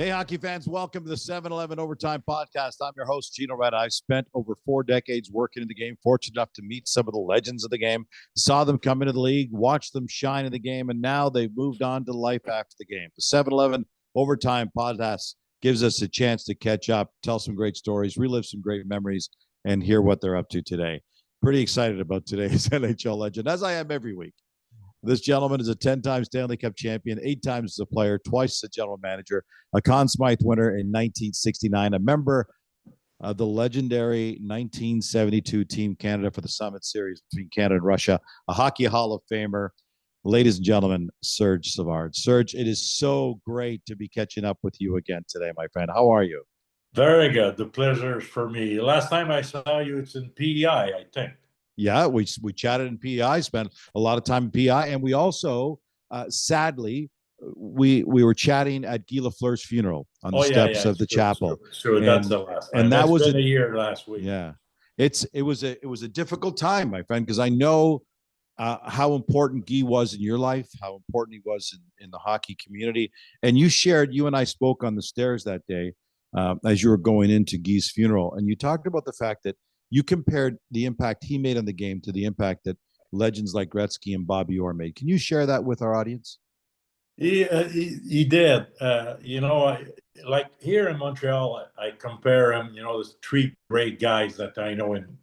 Hey, hockey fans, welcome to the 7-Eleven Overtime Podcast. I'm your host, Gino Reda. I've spent over 4 decades working in the game, fortunate enough to meet some of the legends of the game, saw them come into the league, watched them shine in the game, and now they've moved on to life after the game. The 7-Eleven Overtime Podcast gives us a chance to catch up, tell some great stories, relive some great memories, and hear what they're up to today. Pretty excited about today's NHL legend, as I am every week. This gentleman is a 10-time Stanley Cup champion, 8 times as a player, twice as a general manager, a Conn Smyth winner in 1969, a member of the legendary 1972 Team Canada for the Summit Series between Canada and Russia, a Hockey Hall of Famer. Ladies and gentlemen, Serge Savard. Serge, it is so great to be catching up with you again today, my friend. How are you? Very good. The pleasure is for me. Last time I saw you, it's in PEI, I think. Yeah, we chatted in PEI, spent a lot of time in PEI, and we also, sadly, we were chatting at Guy Lafleur's funeral on the steps of the chapel. Sure, that's the last time. And that was been a year last week. Yeah, it was a difficult time, my friend, because I know how important Guy was in your life, how important he was in the hockey community, and you and I spoke on the stairs that day as you were going into Guy's funeral, and you talked about the fact that you compared the impact he made on the game to the impact that legends like Gretzky and Bobby Orr made. Can you share that with our audience? He did. Like here in Montreal, I compare him. There's 3 great guys that I know in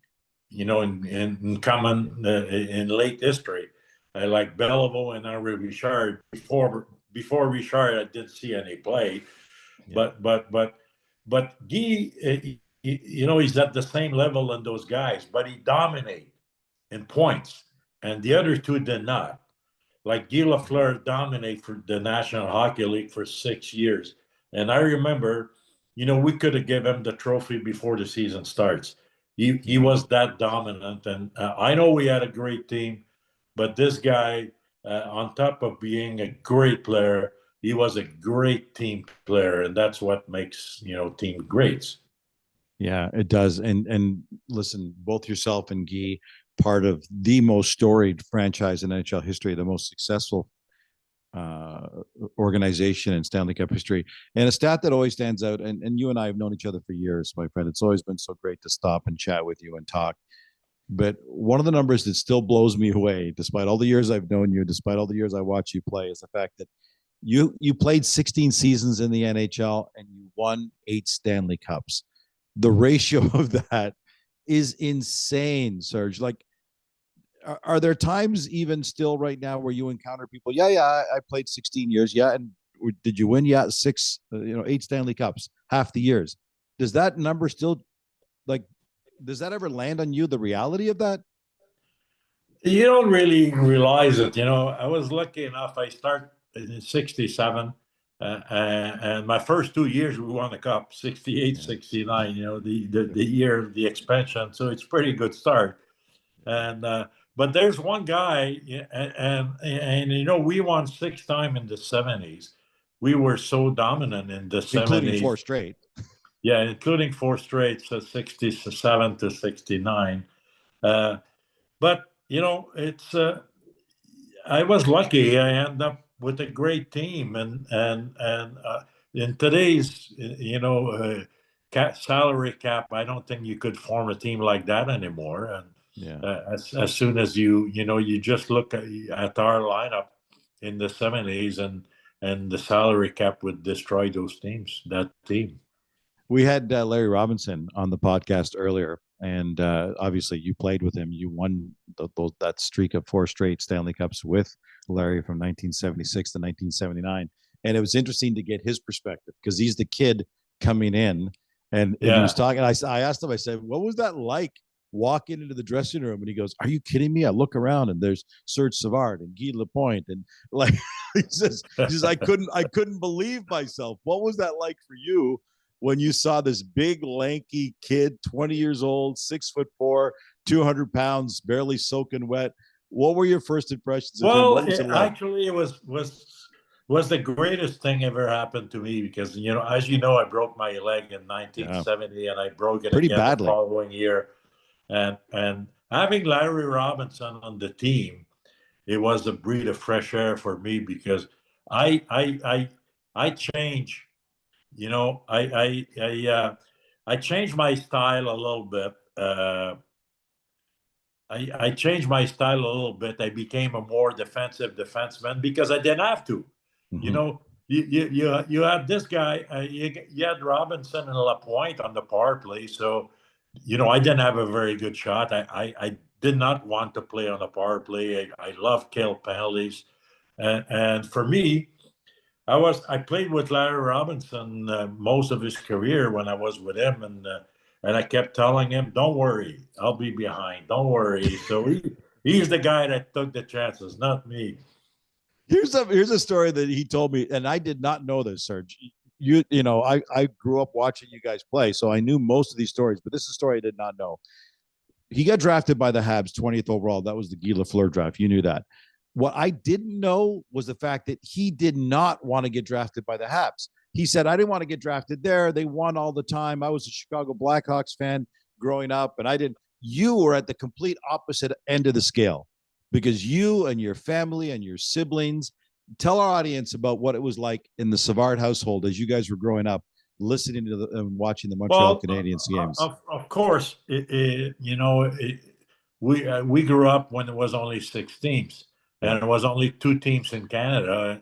common in late history. I like Béliveau and Henri Richard. Before Richard, I didn't see any play, yeah. but Guy. He's at the same level in those guys, but he dominated in points, and the other 2 did not. Like Guy Lafleur dominated for the National Hockey League for 6 years. And I remember, we could have given him the trophy before the season starts. He was that dominant. And I know we had a great team, but this guy, on top of being a great player, he was a great team player. And that's what makes, team greats. Yeah, it does. And listen, both yourself and Guy, part of the most storied franchise in NHL history, the most successful organization in Stanley Cup history. And a stat that always stands out, and you and I have known each other for years, my friend. It's always been so great to stop and chat with you and talk. But one of the numbers that still blows me away, despite all the years I've known you, despite all the years I watch you play, is the fact that you played 16 seasons in the NHL and you won 8 Stanley Cups. The ratio of that is insane, Serge. Like, are there times even still right now where you encounter people? Yeah, I played 16 years. Yeah, and did you win? Yeah, 8 Stanley Cups, half the years. Does that number still, does that ever land on you? The reality of that? You don't really realize it. I was lucky enough. I started in '67. And my first 2 years, we won the cup, 68, 69, the year of the expansion. So it's pretty good start. And but there's one guy, and we won 6 times in the 70s. We were so dominant in the 70s. Including 4 straight. Yeah, including 4 straight, so 67 to 69. But, it's I was lucky. I ended up with a great team, and in today's salary cap, I don't think you could form a team like that anymore. And as soon as you just look at our lineup in the 70s, and the salary cap would destroy those teams. That team. We had Larry Robinson on the podcast earlier. And obviously, you played with him. You won that streak of 4 straight Stanley Cups with Larry from 1976 to 1979. And it was interesting to get his perspective because he's the kid coming in. And he was talking. I asked him, I said, what was that like walking into the dressing room? And he goes, are you kidding me? I look around and there's Serge Savard and Guy Lapointe. And he says, I couldn't believe myself. What was that like for you when you saw this big, lanky kid, 20 years old, 6'4", 200 pounds, barely soaking wet? What were your first impressions of him? What was it like? Actually, it was the greatest thing ever happened to me because, as you know, I broke my leg in 1970 and I broke it pretty again badly the following year. And having Larry Robinson on the team, it was a breath of fresh air for me because I changed I changed my style a little bit. I changed my style a little bit. I became a more defensive defenseman because I didn't have to. Mhm. You had this guy. You had Robinson and Lapointe on the power play, so I didn't have a very good shot. I did not want to play on the power play. I love kill penalties, and for me, I played with Larry Robinson most of his career when I was with him, and I kept telling him, "Don't worry, I'll be behind. Don't worry." So he's the guy that took the chances, not me. Here's a story that he told me, and I did not know this, Serge. I grew up watching you guys play, so I knew most of these stories, but this is a story I did not know. He got drafted by the Habs 20th overall. That was the Guy Lafleur draft. You knew that. What I didn't know was the fact that he did not want to get drafted by the Habs. He said, I didn't want to get drafted there. They won all the time. I was a Chicago Blackhawks fan growing up, and I didn't. You were at the complete opposite end of the scale because you and your family and your siblings tell our audience about what it was like in the Savard household as you guys were growing up, listening to and watching the Montreal Well, Canadiens games. of course, we grew up when there was only 6 teams, Yeah. and it was only 2 teams in Canada,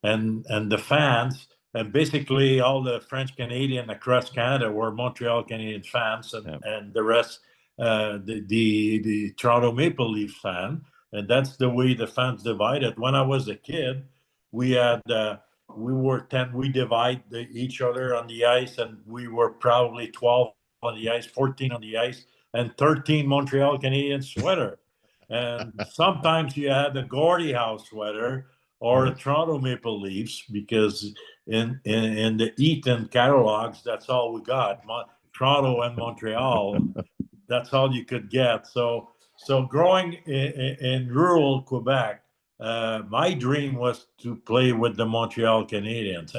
and the fans, and basically all the French Canadian across Canada were Montreal Canadian fans, Yeah. and the rest, the Toronto Maple Leafs fan, and that's the way the fans divided. When I was a kid, we had. We were 10, we divide each other on the ice, and we were probably 12 on the ice, 14 on the ice, and 13 Montreal Canadiens sweater. And sometimes you had the Gordie House sweater or the Toronto Maple Leafs, because in the Eaton catalogs, that's all we got. Toronto and Montreal, that's all you could get. So growing in rural Quebec, my dream was to play with the Montreal Canadiens.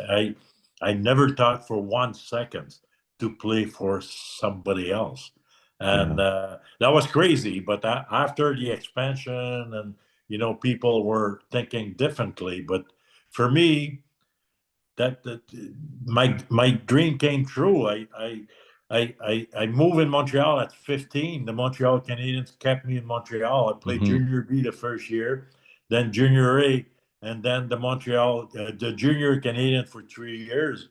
I never thought for 1 second to play for somebody else, and that was crazy. But after the expansion, and people were thinking differently. But for me, that my dream came true. I moved in Montreal at 15. The Montreal Canadiens kept me in Montreal. I played junior B the first year, then junior A, and then the junior Canadian for 3 years.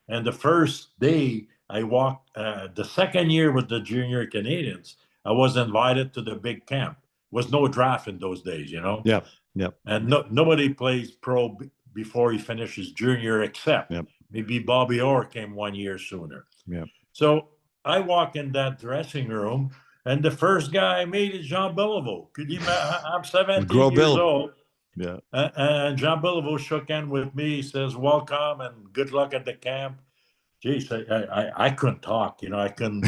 And the first day I walked, the second year with the junior Canadians, I was invited to the big camp. Was no draft in those days, Yep. Yep. and nobody plays pro before he finishes junior, except maybe Bobby Orr came 1 year sooner. Yep. So I walk in that dressing room, and the first guy I meet is Jean Béliveau. Could you imagine? I'm 17 years old. Yeah. And Jean Béliveau shook hands with me. He says, "Welcome and good luck at the camp." Geez, I couldn't talk. I couldn't.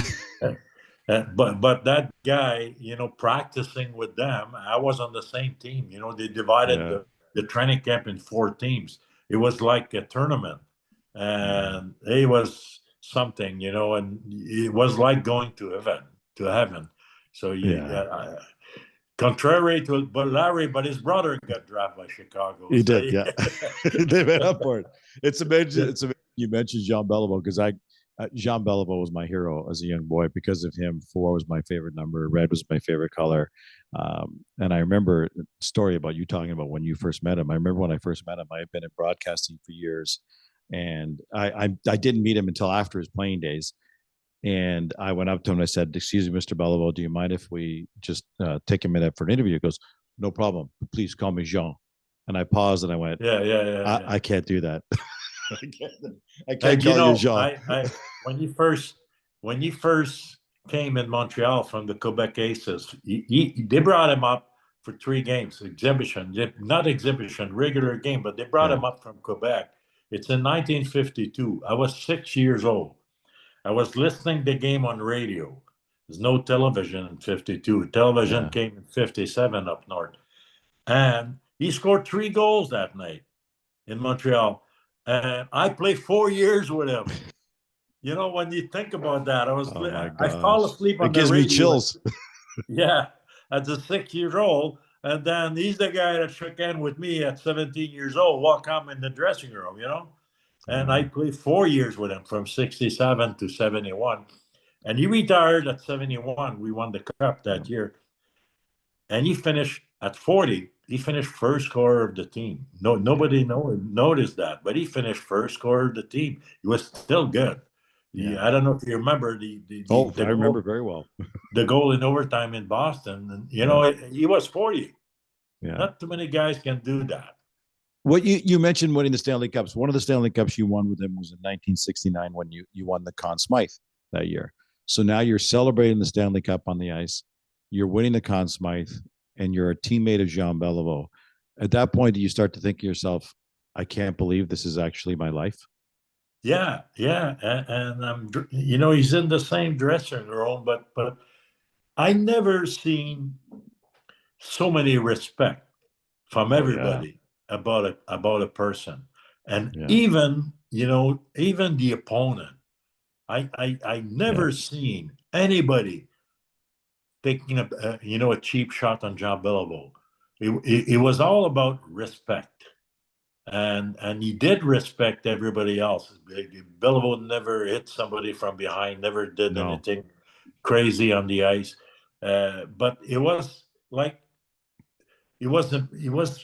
But that guy, practicing with them, I was on the same team. They divided the training camp in 4 teams. It was like a tournament, and it was something, and it was like going to heaven. So contrary to but his brother got drafted by Chicago. He did, yeah. They made up for it. It's amazing. It's amazing you mentioned Jean Béliveau, because Jean Béliveau was my hero as a young boy. Because of him, 4 was my favorite number. Red was my favorite color. And I remember a story about you talking about when you first met him. I remember when I first met him, I had been in broadcasting for years, and I didn't meet him until after his playing days. And I went up to him and I said, "Excuse me, Mr. Béliveau, do you mind if we just take a minute for an interview?" He goes, "No problem. Please call me Jean." And I paused and I went, I can't do that. I can't call you Jean. When you first came in Montreal from the Quebec Aces, they brought him up for 3 games, not exhibition, regular game, but they brought him up from Quebec. It's in 1952. I was 6 years old. I was listening to the game on radio. There's no television in 52. Television came in 57 up north. And he scored 3 goals that night in Montreal. And I played 4 years with him. When you think about that, I fall asleep on the radio. It gives me chills. As a 6-year-old. And then he's the guy that shook hands with me at 17 years old, walk home in the dressing room, And I played 4 years with him from 67 to 71. And he retired at 71. We won the cup that year. And he finished at 40. He finished first scorer of the team. Nobody noticed that, but he finished first scorer of the team. He was still good. I don't know if you remember the I remember very well. The goal in overtime in Boston. And, he was 40. Yeah. Not too many guys can do that. What you mentioned winning the Stanley Cups. One of the Stanley Cups you won with him was in 1969 when you won the Conn Smyth that year. So now you're celebrating the Stanley Cup on the ice. You're winning the Conn Smyth, and you're a teammate of Jean Béliveau. At that point, do you start to think to yourself, I can't believe this is actually my life? Yeah. And he's in the same dressing room, but I never seen so many respect from everybody about a person. And even the opponent. I never seen anybody taking a cheap shot on Jean Béliveau. It was all about respect, and he did respect everybody else. Béliveau never hit somebody from behind, never did anything crazy on the ice, but it was like it was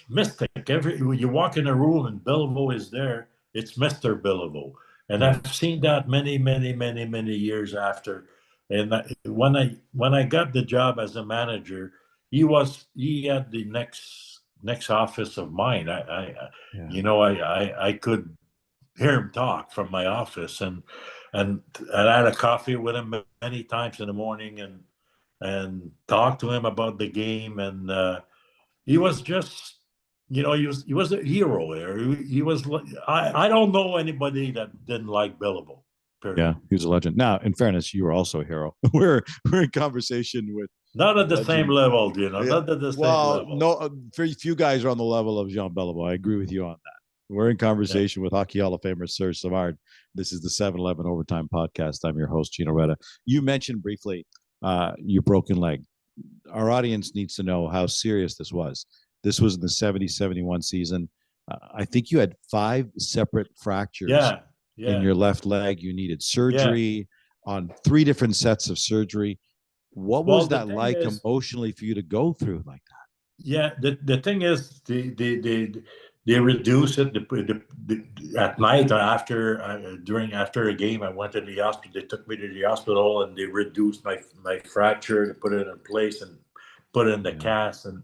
mystic. When you walk in a room and Béliveau is there, it's Mr. Béliveau. And I've seen that many, many, many, many years after. And when I got the job as a manager, he had the next office of mine. I could hear him talk from my office, and I had a coffee with him many times in the morning and talk to him about the game. And he was just, he was a hero there. He was. I don't know anybody that didn't like Béliveau. Yeah, he was a legend. Now, in fairness, you were also a hero. We're in conversation with not at the same level, not at the same level. No, very few guys are on the level of Jean Béliveau. I agree with you on that. We're in conversation with Hockey Hall of Famer Serge Savard. This is the 7-Eleven Overtime Podcast. I'm your host, Gino Reda. You mentioned briefly your broken leg. Our audience needs to know how serious this was. This was in the 70-71 season. I think you had 5 separate fractures in your left leg. You needed surgery on 3 different sets of surgery. What was that like emotionally for you to go through like that? Yeah, the thing is, they reduce it at night after a game. I went to the hospital. They took me to the hospital and they reduced my fracture to put it in place and put it in the cast. And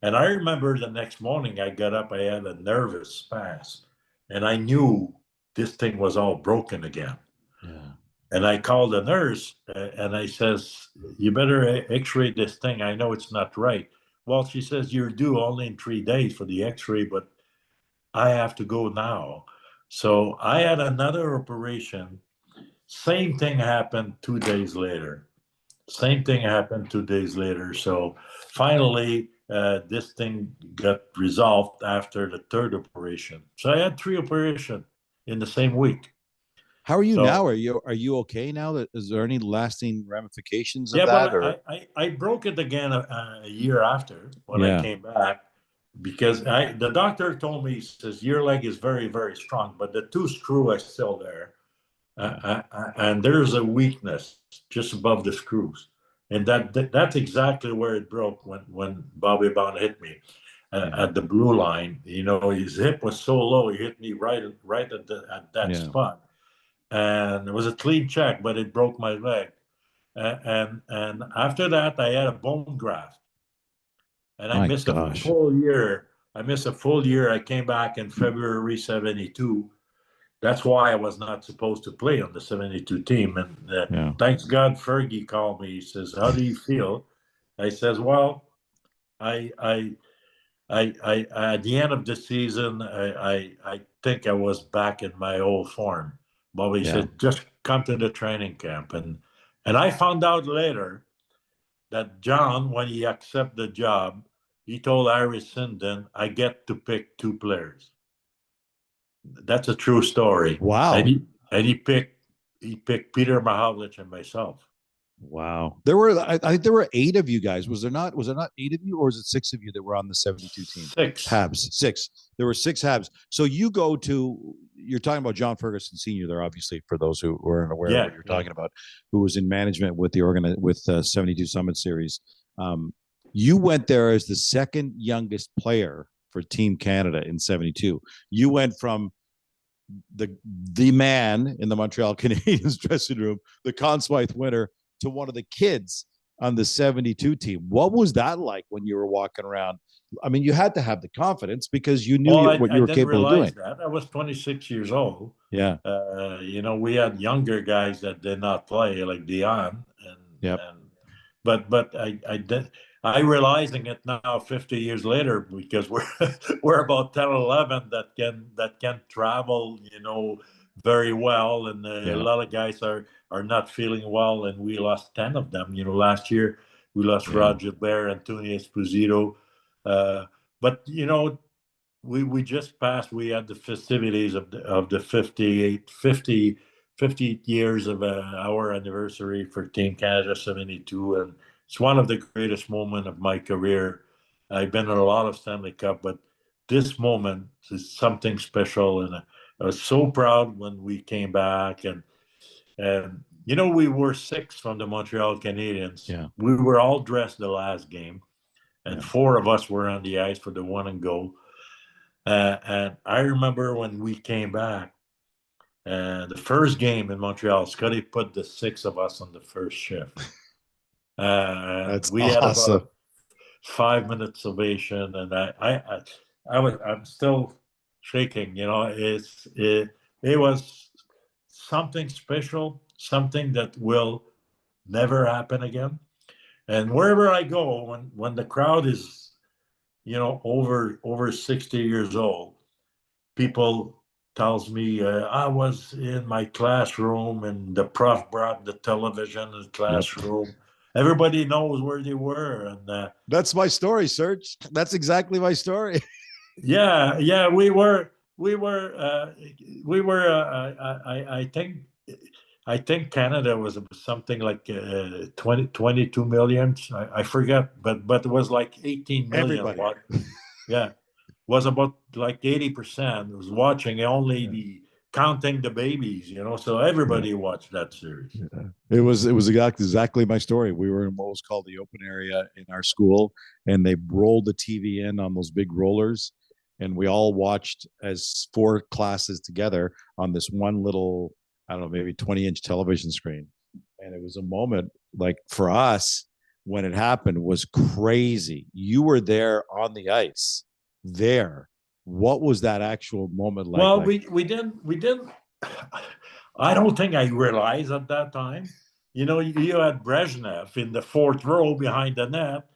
I remember the next morning I got up. I had a nervous spasm, and I knew this thing was all broken again. Yeah. And I called the nurse and I says, "You better X-ray this thing. I know it's not right." Well, she says, "You're due only in 3 days for the X-ray, but I have to go now." So I had another operation. Same thing happened 2 days later. So finally, this thing got resolved after the 3rd operation. So I had 3 operations in the same week. How are you now? Are you okay now? Is there any lasting ramifications of that? But I broke it again a year after when I came back, because the doctor told me, he says, your leg is very, very strong, but the 2 screws are still there. And there's a weakness just above the screws. And that's exactly where it broke when Bobby Bond hit me at the blue line. His hip was so low, he hit me right at that spot. And it was a clean check, but it broke my leg. And after that, I had a bone graft. And I missed a full year. I came back in February 72. That's why I was not supposed to play on the 72 team. And thanks God, Fergie called me. He says, "How do you feel?" I says, "Well, I at the end of the season, I think I was back in my old form." Bobby said, "Just come to the training camp." And I found out later that John, when he accepted the job, he told Harry Sinden, "I get to pick 2 players." That's a true story. Wow. And he picked Peter Mahovlich and myself. Wow. There were, I think there were 8 of you guys. Was there not? Was there not 8 of you, or was it 6 of you that were on the 72 team? Six. Habs, 6. There were 6 Habs. So you go to, you're talking about John Ferguson Sr. there, obviously, for those who weren't aware of what you're talking about, who was in management with with 72 Summit Series. You went there as the second youngest player for Team Canada in 72. You went from the man in the Montreal Canadiens dressing room, the Conn Smyth winner, to one of the kids on the 72 team. What was that like when you were walking around? I mean, you had to have the confidence because you knew what you were capable of doing. That. I was 26 years old. Yeah. We had younger guys that did not play, like Dion, but I did. I realizing it now 50 years later, because we're about 10 or 11 that can travel, very well, and a lot of guys are not feeling well, and we lost 10 of them. Last year we lost Roger Bear, Antonio Esposito, but we just passed. We had the festivities of the 50 years of our anniversary for Team Canada 72, and it's one of the greatest moments of my career. I've been in a lot of Stanley Cup, but this moment is something special, and I was so proud when we came back. And we were 6 from the Montreal Canadiens. Yeah. We were all dressed the last game, and 4 of us were on the ice for the one and goal. And I remember when we came back, the first game in Montreal, Scotty put the 6 of us on the first shift. That's we awesome. had about a 5 minutes ovation, and I'm still shaking. It was something special, something that will never happen again. And wherever I go, when the crowd is over 60 years old, people tells me I was in my classroom and the prof brought the television in the classroom. Everybody knows where they were, and that's my story, Serge. That's exactly my story. Yeah, we were. I think Canada was something like 22 million. I forget, but it was like 18 million. Everybody. Yeah, was about like 80% was watching, only counting the babies, so everybody watched that series. It was exactly my story. We were in what was called the open area in our school, and they rolled the TV in on those big rollers, and we all watched as 4 classes together on this one little, I don't know, maybe 20-inch television screen. And it was a moment, like, for us, when it happened, was crazy. You were there on the ice there. What was that actual moment like? Well, we didn't. I don't think I realized at that time. You had Brezhnev in the 4th row behind the net.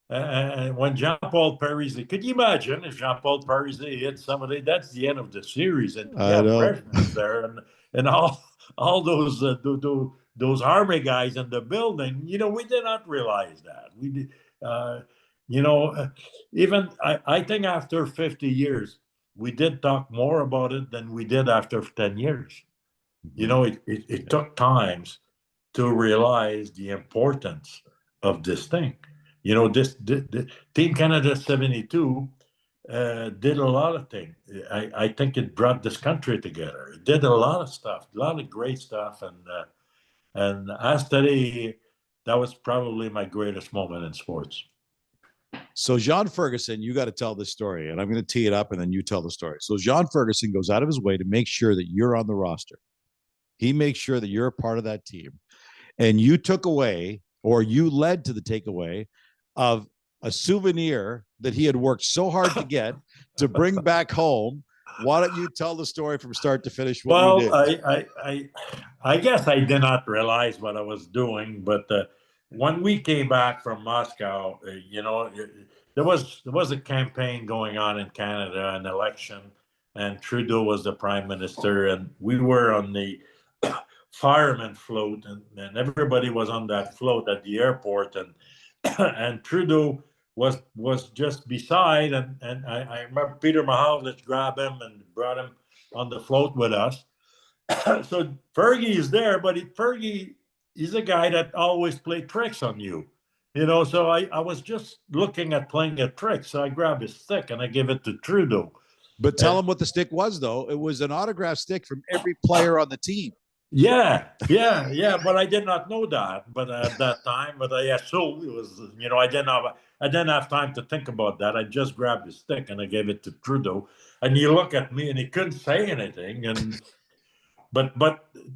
And when Jean-Paul Parise, could you imagine if Jean-Paul Parise hit somebody? That's the end of the series. And Brezhnev there, and all those army guys in the building. We did not realize that. We did. Even I think after 50 years, we did talk more about it than we did after 10 years. It took times to realize the importance of this thing. This Team Canada 72 did a lot of things. I think it brought this country together. It did a lot of stuff, a lot of great stuff. And as today, that was probably my greatest moment in sports. So Jean Ferguson, you got to tell this story, and I'm going to tee it up, and then you tell the story. So Jean Ferguson goes out of his way to make sure that you're on the roster. He makes sure that you're a part of that team, and you took away, or you led to the takeaway of a souvenir that he had worked so hard to get to bring back home. Why don't you tell the story from start to finish? Well, I guess I did not realize what I was doing, but when we came back from Moscow, there was a campaign going on in Canada, an election, and Trudeau was the prime minister, and we were on the fireman float, and everybody was on that float at the airport, and Trudeau was just beside, and I remember Peter Mahovlich grabbed him and brought him on the float with us. So Fergie is there, but Fergie he's a guy that always played tricks on you. So I was just looking at playing a trick. So I grabbed his stick and I gave it to Trudeau. But tell him what the stick was, though. It was an autograph stick from every player on the team. Yeah. But I did not know that. But at that time, I assumed it was. I didn't have time to think about that. I just grabbed the stick and I gave it to Trudeau. And he looked at me and he couldn't say anything. But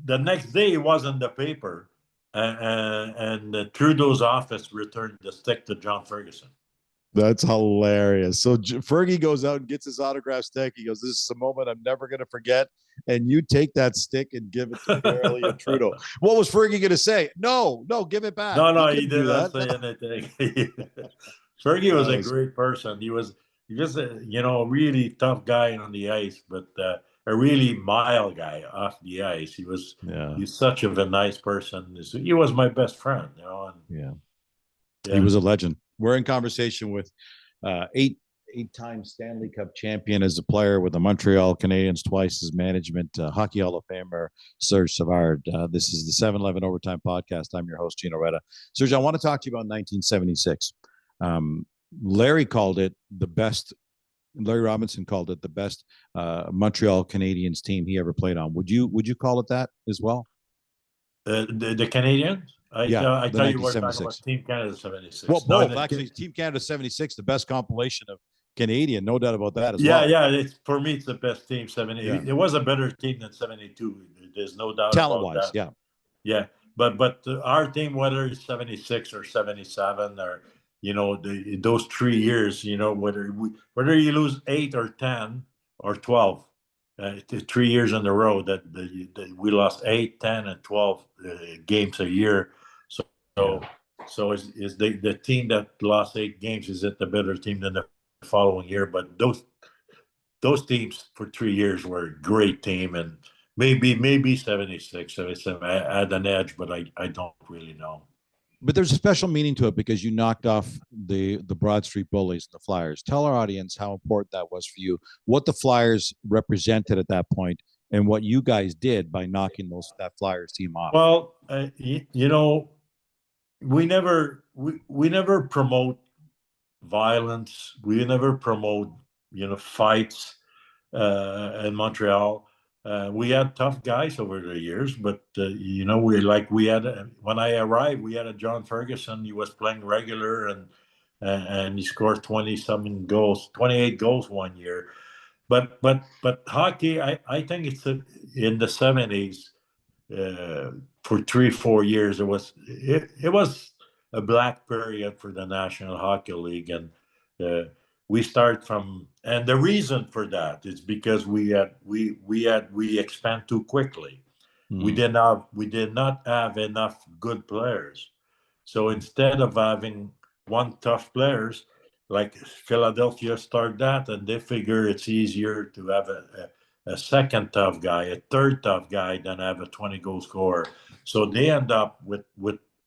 the next day he was in the paper, and Trudeau's office returned the stick to John Ferguson. That's hilarious. So Fergie goes out and gets his autograph stick. He goes, "This is a moment I'm never going to forget." And you take that stick and give it to Barely and Trudeau. What was Fergie going to say? No, give it back. No, he didn't say anything. Fergie was a great person. He was just a really tough guy on the ice, but a really mild guy off the ice. He's such a nice person. He was my best friend, And, he was a legend. We're in conversation with eight-time Stanley Cup champion as a player with the Montreal Canadiens, twice as management, Hockey Hall of Famer, Serge Savard. This is the 7-Eleven Overtime Podcast. I'm your host, Gino Reda. Serge, I want to talk to you about 1976. Larry called it the best. Larry Robinson called it the best Montreal Canadiens team he ever played on. Would you call it that as well? The Canadiens? I thought you were talking about Team Canada 76. Well, both actually. Team Canada 76, the best compilation of Canadian, no doubt about that as well. Yeah. For me, it's the best team. 70. Yeah. It was a better team than 72. There's no doubt talent-wise, about that. Yeah. But our team, whether it's 76 or 77 or those 3 years, whether you lose 8 or 10 or 12. 3 years in a row that we lost 8, 10, and 12 games a year. So is the team that lost 8 games, is it the better team than the following year? But those teams for 3 years were a great team, and maybe 76, 77 had an edge, but I don't really know. But there's a special meaning to it because you knocked off the Broad Street Bullies, the Flyers. Tell our audience how important that was for you, what the Flyers represented at that point, and what you guys did by knocking that Flyers team off. Well, we never promote violence. We never promote fights in Montreal. We had tough guys over the years, but we had when I arrived, we had a John Ferguson. He was playing regular, and he scored 20-something goals, 28 goals one year. But hockey, I think it's in the 70s. For 3-4 years, it was a black period for the National Hockey League, and we start from, and the reason for that is because we expand too quickly. We did not have enough good players. So instead of having one tough players, like Philadelphia started that, and they figure it's easier to have a second tough guy, a third tough guy, than have a 20-goal scorer. So they end up with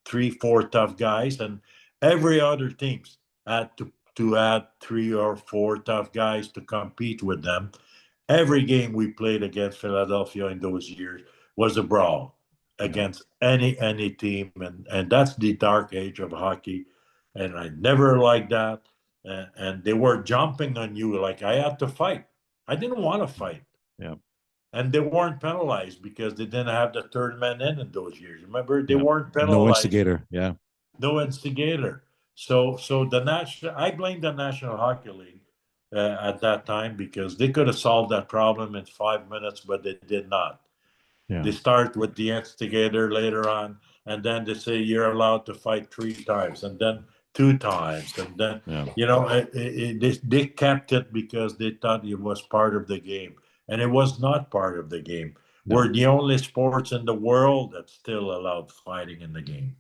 3-4 tough guys, and every other teams had to add 3 or 4 tough guys to compete with them. Every game we played against Philadelphia in those years was a brawl against any team, and that's the dark age of hockey, and I never liked that. And they were jumping on you like I had to fight. I didn't want to fight. Yeah. And they weren't penalized because they didn't have the third man in those years. Remember, they weren't penalized. No instigator. Yeah. No instigator. So I blame the National Hockey League at that time because they could have solved that problem in 5 minutes, but they did not. Yeah. They start with the instigator later on, and then they say you're allowed to fight 3 times, and then 2 times, and then they kept it because they thought it was part of the game, and it was not part of the game. No. We're the only sports in the world that still allowed fighting in the game.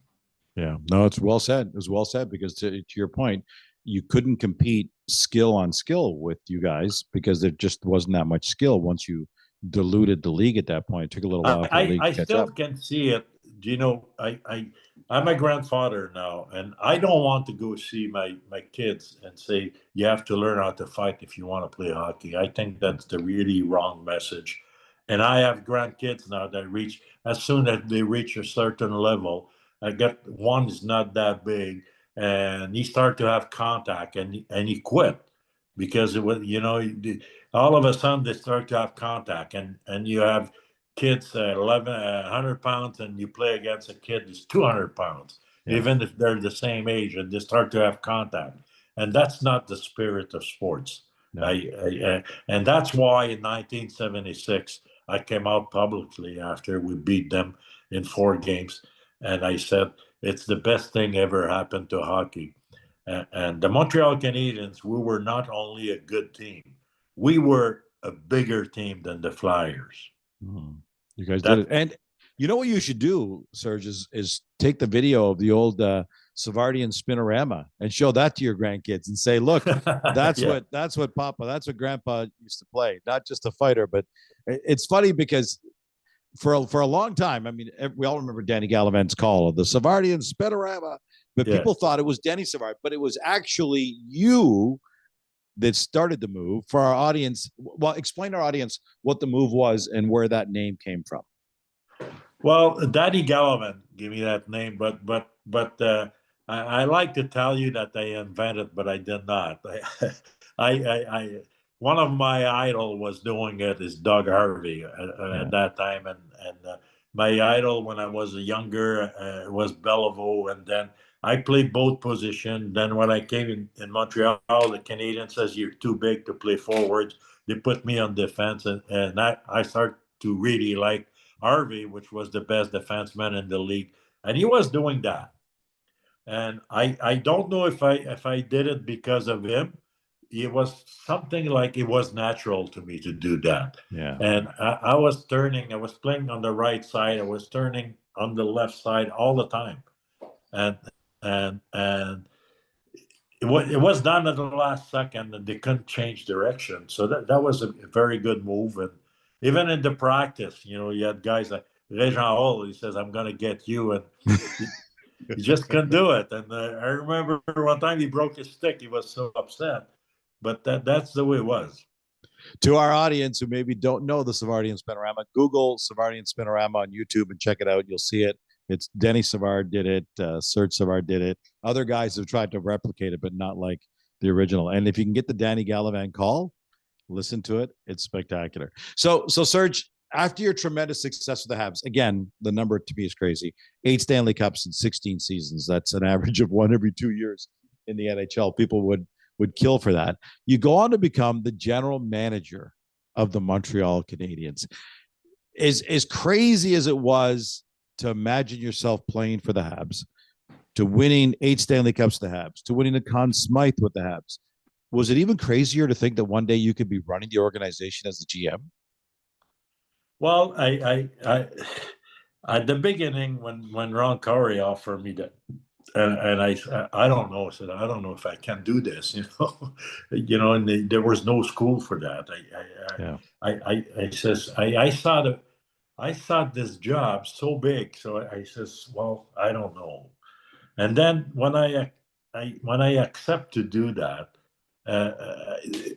Yeah, no, it's well said. It was well said because to your point, you couldn't compete skill on skill with you guys because there just wasn't that much skill once you diluted the league at that point. It took a little while for the league to catch still up. Can see it. I'm a grandfather now, and I don't want to go see my kids and say you have to learn how to fight if you want to play hockey. I think that's the really wrong message. and I have grandkids now that as soon as they reach a certain level, I get one is not that big, and he started to have contact, and he quit because it was, all of a sudden they start to have contact, and you have kids 100 pounds, and you play against a kid who's 200 pounds, even if they're the same age, and they start to have contact, and that's not the spirit of sports. No. And that's why in 1976 I came out publicly after we beat them in 4 games, and I said it's the best thing ever happened to hockey. And the Montreal Canadiens, we were not only a good team, we were a bigger team than the Flyers. You guys did it. And you know what you should do, Serge, is take the video of the old Savardian SPIN-A-RAMA and show that to your grandkids and say, look, that's what Grandpa used to play, not just a fighter. But it's funny because for a long time, I mean, we all remember Danny Gallivan's call of the Savardian SPIN-A-RAMA, but people thought it was Denny Savard, but it was actually you that started the move. For our audience, well, explain to our audience what the move was and where that name came from. Well, Danny Gallivan gave me that name, but I like to tell you that I invented, but I did not. I one of my idol was doing it is Doug Harvey at that time, and my idol when I was younger was Béliveau, and then I played both positions. Then when I came in Montreal, the Canadians says you're too big to play forwards. They put me on defense, and I started to really like Harvey, which was the best defenseman in the league, and he was doing that. And I don't know if I did it because of him. It was something like it was natural to me to do that. Yeah. And I was playing on the right side. I was turning on the left side all the time. And it was done at the last second, and they couldn't change direction. So that was a very good move. And even in the practice, you had guys like Jean Béliveau, he says, I'm going to get you. And he just couldn't do it. And I remember one time he broke his stick. He was so upset. But that's the way it was. To our audience who maybe don't know the Savardian SPIN-A-RAMA, Google Savardian SPIN-A-RAMA on YouTube and check it out. You'll see it. It's Denny Savard did it. Serge Savard did it. Other guys have tried to replicate it, but not like the original. And if you can get the Danny Gallivan call, listen to it. It's spectacular. So Serge, after your tremendous success with the Habs, again, the number to me is crazy. 8 Stanley Cups in 16 seasons. That's an average of 1 every 2 years in the NHL. People would kill for that. You go on to become the general manager of the Montreal Canadiens. As crazy as it was to imagine yourself playing for the Habs, to winning 8 Stanley Cups with the Habs, to winning a Conn Smyth with the Habs, was it even crazier to think that one day you could be running the organization as the GM? Well, I at the beginning when Ron Corey offered me that, and I don't know. I said I don't know if I can do this. And there was no school for that. I saw this job so big, so I says, well, I don't know. And then when I accept to do that, the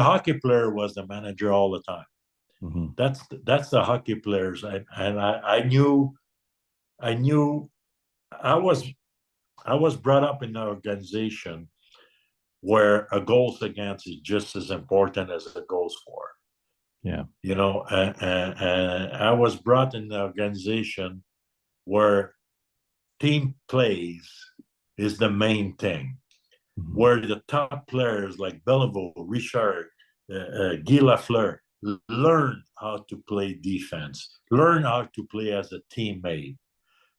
hockey player was the manager all the time. Mm-hmm. That's the hockey players, and I knew I was brought up in an organization where a goals against is just as important as a goals for. Yeah. And I was brought in an organization where team plays is the main thing, where the top players like Béliveau, Richard, Guy Lafleur learn how to play defense, learn how to play as a teammate.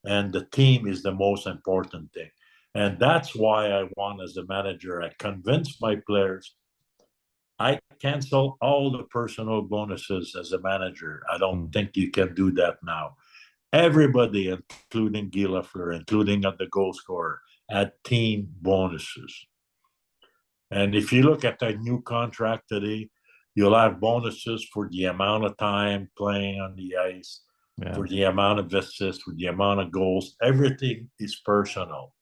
And the team is the most important thing. And that's why I won as a manager. I convinced my players. I cancel all the personal bonuses as a manager. I don't think you can do that now. Everybody, including Guy Lafleur, including the goal scorer, had team bonuses. And if you look at the new contract today, you'll have bonuses for the amount of time playing on the ice, for the amount of assists, for the amount of goals. Everything is personal.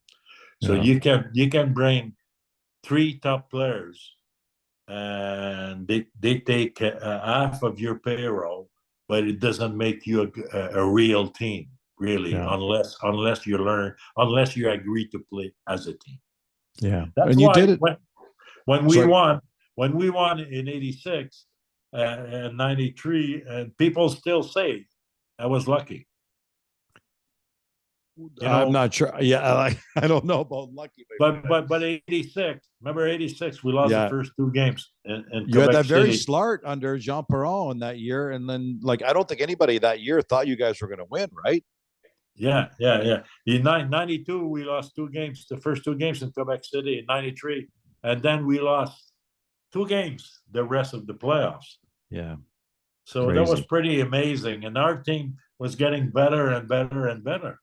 So you can bring 3 top players and they take half of your payroll, but it doesn't make you a real team, really, Yeah. unless you agree to play as a team. Yeah. That's And you did why it. when we Sorry. won in '86 and '93, and people still say I was lucky. I'm not sure. Yeah, I don't know about lucky, but '86. Remember '86? We lost the yeah, first two games in you had Quebec that very City. slart under Jean Perron in that year, and then I don't think anybody that year thought you guys were going to win, right? Yeah. In '92, we lost two games, the first two games in Quebec City in '93, and then we lost two games the rest of the playoffs. Yeah. So Crazy. that was pretty amazing, and our team was getting better and better and better.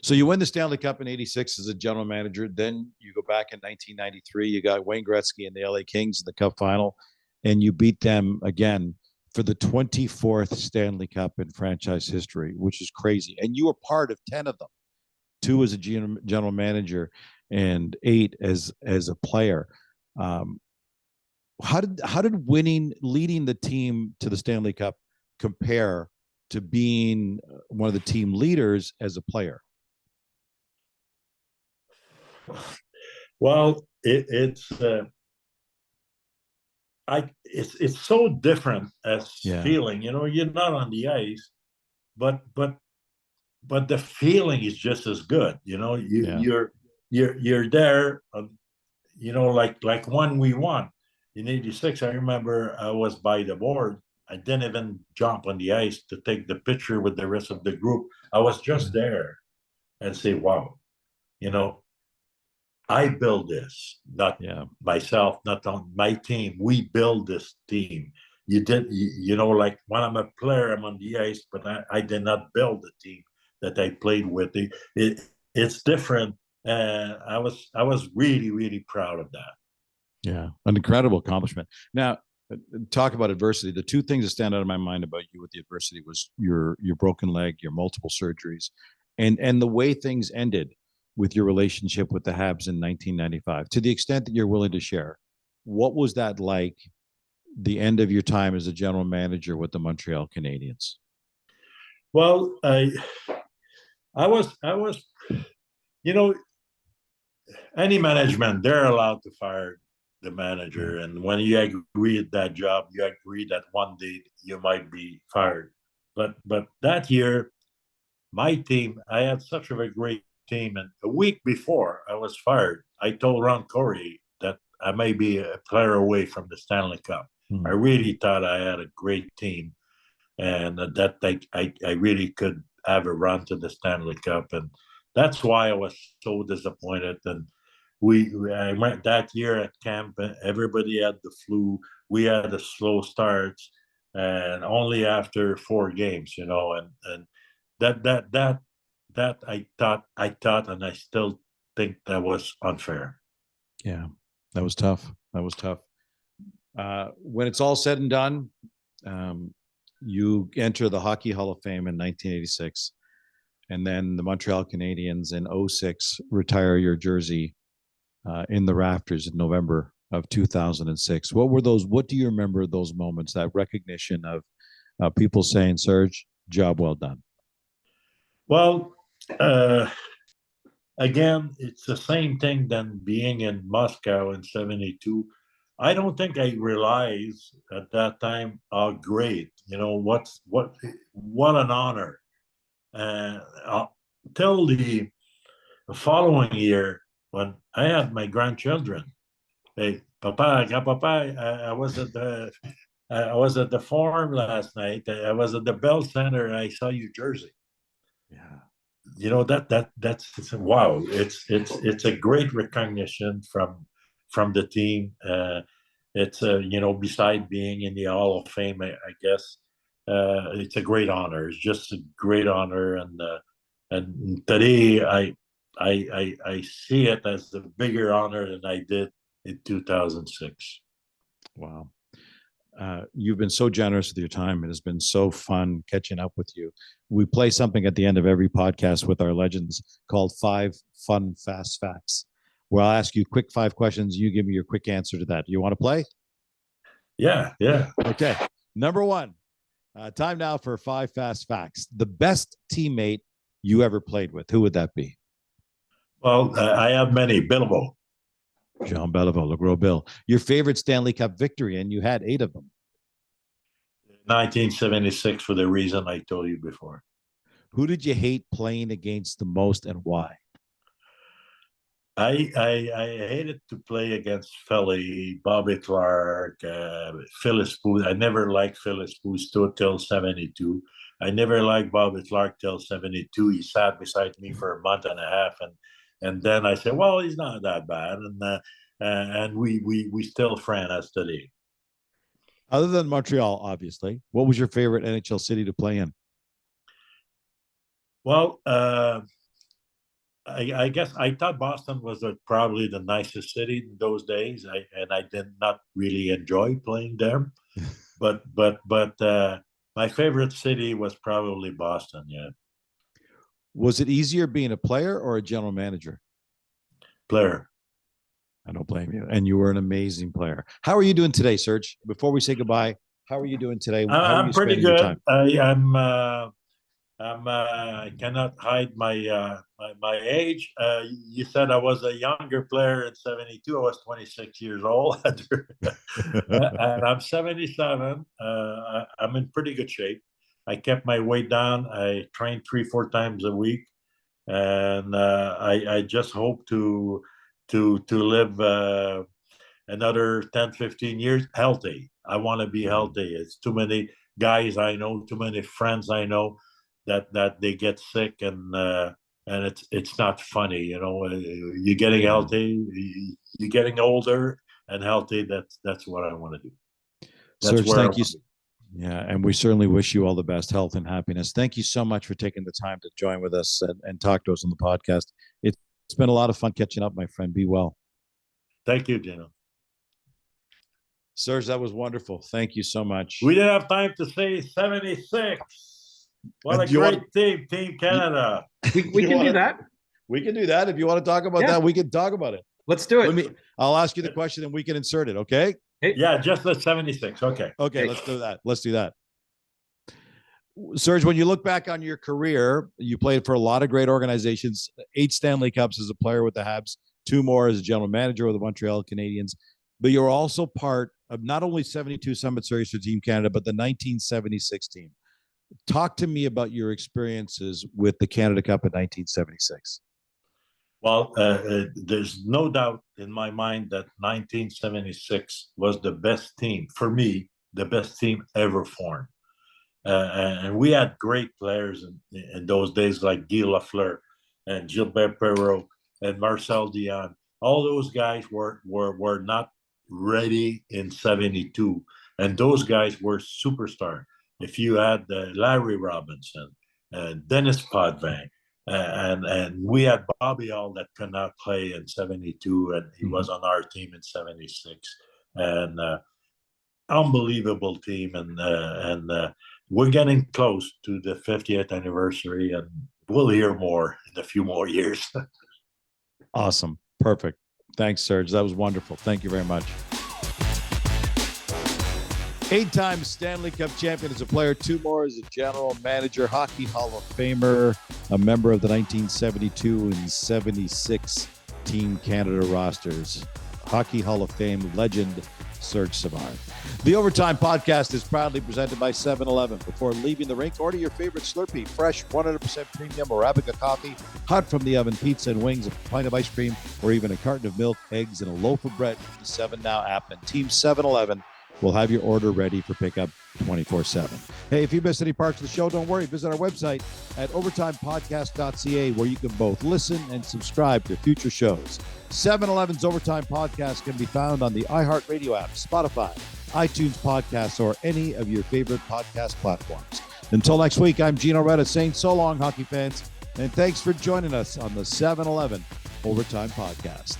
So you win the Stanley Cup in '86 as a general manager. Then you go back in 1993. You got Wayne Gretzky and the LA Kings in the Cup final, and you beat them again for the 24th Stanley Cup in franchise history, which is crazy. And you were part of 10 of them, 2 as a general manager and 8 as a player. How did leading the team to the Stanley Cup compare to being one of the team leaders as a player? Well, it's so different as feeling. You're not on the ice, but the feeling is just as good. You're there. Like when we won in '86, I remember I was by the board. I didn't even jump on the ice to take the picture with the rest of the group. I was just there and say, "Wow, I build this, not myself, not on my team. We build this team. Like when I'm a player, I'm on the ice, but I did not build the team that I played with. It's different, and I was really, really proud of that. Yeah, an incredible accomplishment. Now, talk about adversity. The 2 things that stand out in my mind about you with the adversity was your broken leg, your multiple surgeries, and the way things ended with your relationship with the Habs in 1995. To the extent that you're willing to share, what was that like? The end of your time as a general manager with the Montreal Canadiens. Well, I was, any management, they're allowed to fire the manager. And when you agree at that job, you agree that one day you might be fired. But that year, my team, I had such a great team. And a week before I was fired, I told Ron Corey that I may be a player away from the Stanley Cup. I really thought I had a great team, and that I really could have a run to the Stanley Cup. And that's why I was so disappointed. And I went that year at camp, everybody had the flu. We had a slow start, and only after 4 games, and that I thought, and I still think that was unfair. Yeah, that was tough. When it's all said and done, you enter the Hockey Hall of Fame in 1986, and then the Montreal Canadiens in '06 retire your jersey in the rafters in November of 2006. What do you remember those moments, that recognition of people saying, Serge, job well done? Well, again, it's the same thing than being in Moscow in '72. I don't think I realized at that time how great, what an honor. Till the following year, when I had my grandchildren, hey, Papa, I was at the farm last night. I was at the Bell Center, and I saw your jersey. Yeah, that's wow. It's a great recognition from the team. It's beside being in the Hall of Fame, I guess it's a great honor. It's just a great honor, and today I see it as a bigger honor than I did in 2006. Wow. You've been so generous with your time. It has been so fun catching up with you. We play something at the end of every podcast with our legends called 5 Fun Fast Facts, where I'll ask you quick 5 questions. You give me your quick answer to that. Do you want to play? Yeah. Okay. Number one, time now for 5 fast facts. The best teammate you ever played with, who would that be? Well, I have many. Béliveau. Jean Béliveau, Le Gros Bill. Your favorite Stanley Cup victory, and you had 8 of them. 1976, for the reason I told you before. Who did you hate playing against the most, and why? I hated to play against Philly, Bobby Clark, Phyllis Booth. I never liked Phyllis Booth till 72. I never liked Bobby Clark till 72. He sat beside me for a month and a half, and then I said, well, he's not that bad, and we still friends as today. Other than Montreal, obviously, what was your favorite NHL city to play in? Well, I guess I thought Boston was probably the nicest city in those days, and I did not really enjoy playing there. but my favorite city was probably Boston. Yeah. Was it easier being a player or a general manager? Player. I don't blame you. And you were an amazing player. How are you doing today, Serge? Before we say goodbye, how are you doing today? How are I'm you pretty spending your good. time? I cannot hide my age. You said I was a younger player in 72. I was 26 years old. And I'm 77. I'm in pretty good shape. I kept my weight down. I trained 3-4 times a week. And I just hope to live another 10, 15 years healthy. I want to be healthy. It's too many guys I know, too many friends I know that they get sick, and it's not funny. You're getting healthy, you're getting older and healthy. That's what I want to do. That's Serge, thank you. Yeah, and we certainly wish you all the best health and happiness. Thank you so much for taking the time to join with us and talk to us on the podcast. It's been a lot of fun catching up, my friend. Be well. Thank you, Gino. Serge, that was wonderful. Thank you so much. We didn't have time to say 76. What a great team, Team Canada. We can do that. We can do that. If you want to talk about that, we can talk about it. Let's do it. I'll ask you the question and we can insert it, okay? Yeah, just the 76. Okay. Okay, let's do that. Let's do that. Serge, when you look back on your career, you played for a lot of great organizations, 8 Stanley Cups as a player with the Habs, 2 more as a general manager with the Montreal Canadiens, but you're also part of not only 72 Summit Series for Team Canada, but the 1976 team. Talk to me about your experiences with the Canada Cup in 1976. Well, there's no doubt in my mind that 1976 was the best team, for me, the best team ever formed. And we had great players in those days, like Guy Lafleur and Gilbert Perreault and Marcel Dion. All those guys were not ready in 72. And those guys were superstars. If you had Larry Robinson, Dennis Potvin, and we had Bobby All that could not play in 72, and he was on our team in 76, and unbelievable team, and we're getting close to the 50th anniversary, and we'll hear more in a few more years. Awesome. Perfect. Thanks, Serge. That was wonderful. Thank you very much. 8-time Stanley Cup champion as a player, 2 more as a general manager, Hockey Hall of Famer, a member of the 1972 and 76 Team Canada rosters. Hockey Hall of Fame legend, Serge Savard. The Overtime Podcast is proudly presented by 7-Eleven. Before leaving the rink, order your favorite Slurpee, fresh 100% premium Arabica coffee, hot from the oven, pizza and wings, a pint of ice cream, or even a carton of milk, eggs, and a loaf of bread with the 7 Now app. And Team 7-Eleven will have your order ready for pickup 24/7. Hey, if you missed any parts of the show, don't worry. Visit our website at overtimepodcast.ca, where you can both listen and subscribe to future shows. 7-Eleven's Overtime Podcast can be found on the iHeartRadio app, Spotify, iTunes Podcasts, or any of your favorite podcast platforms. Until next week, I'm Gino Reda saying so long, hockey fans, and thanks for joining us on the 7-Eleven Overtime Podcast.